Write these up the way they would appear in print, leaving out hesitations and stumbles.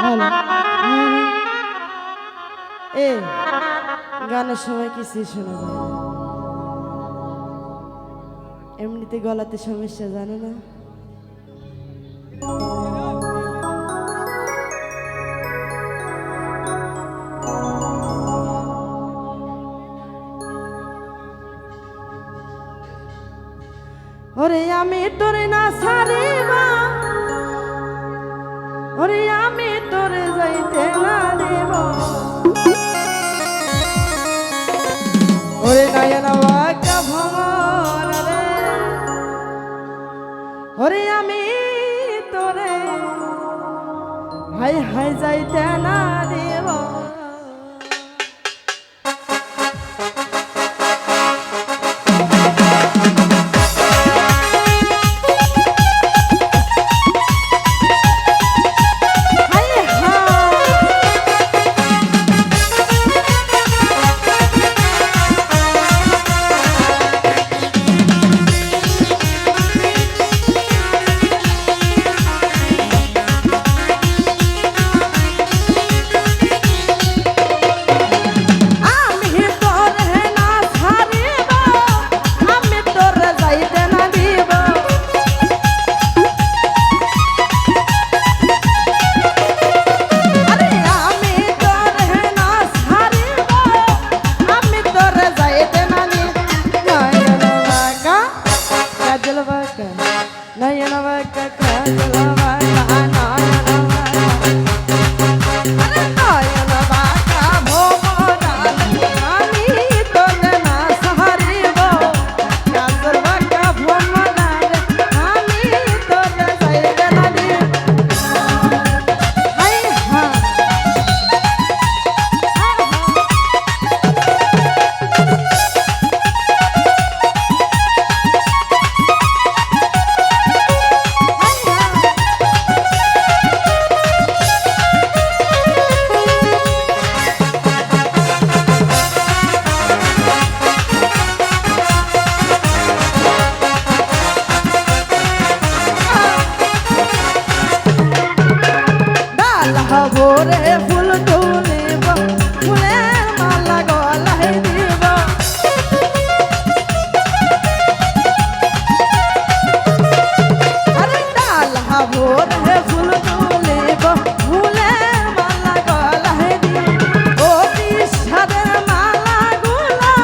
Hello এ গানের সময় কিছু শোনা যায় না, এমনিতে গলাতে সমস্যা জানো না। ওরে আমি তোরে না ছাড়িবা, ওরে আমি তোরে যাইতে না দেব, ওরে নয়ন বাঁকা ভ্রমর রে, ওরে আমি তোরে হাই হাই যাইতে না দেব। ভোরে ফুল তুলিব, ফুলের মালা গলায় দিব, আরে ডালা ভোরে ফুল তুলিব, ফুলের মালা গলায় দিব, ও বিষাদের মালা গুলো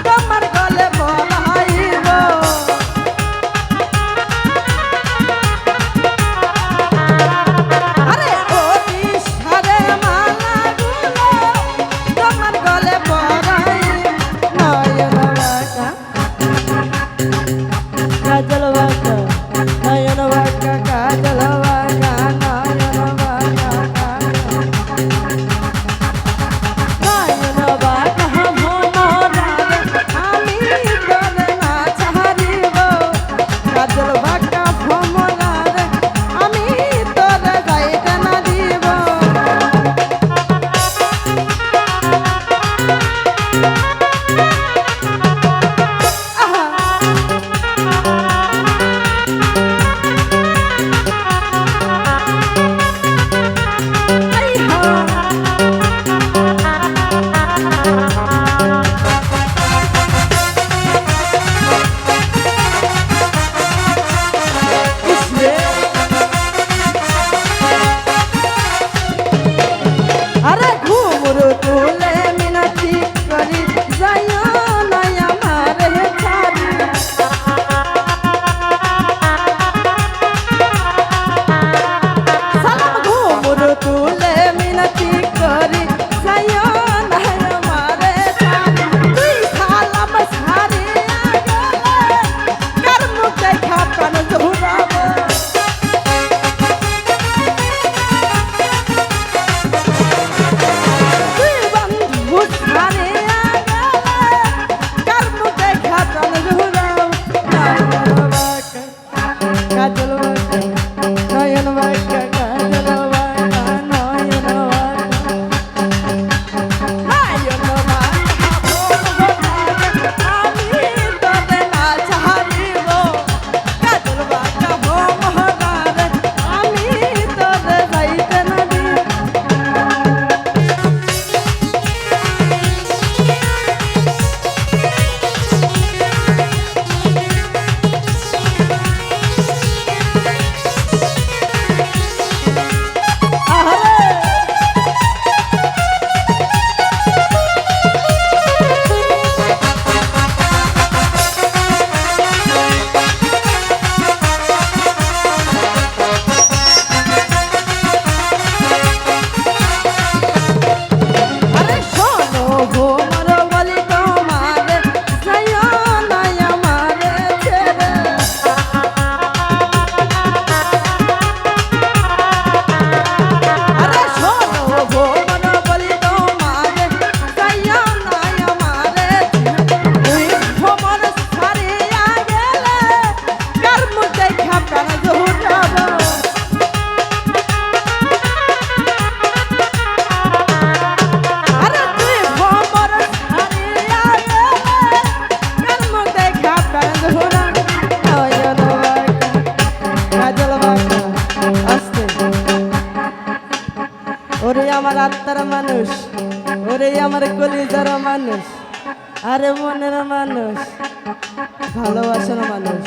তোমার গলে পরাইব, আরে ও বিষাদের মালা আমার আত্মার মানুষ, ওরে আমার কলিজার মানুষ, আরে মনের মানুষ, ভালোবাসার মানুষ।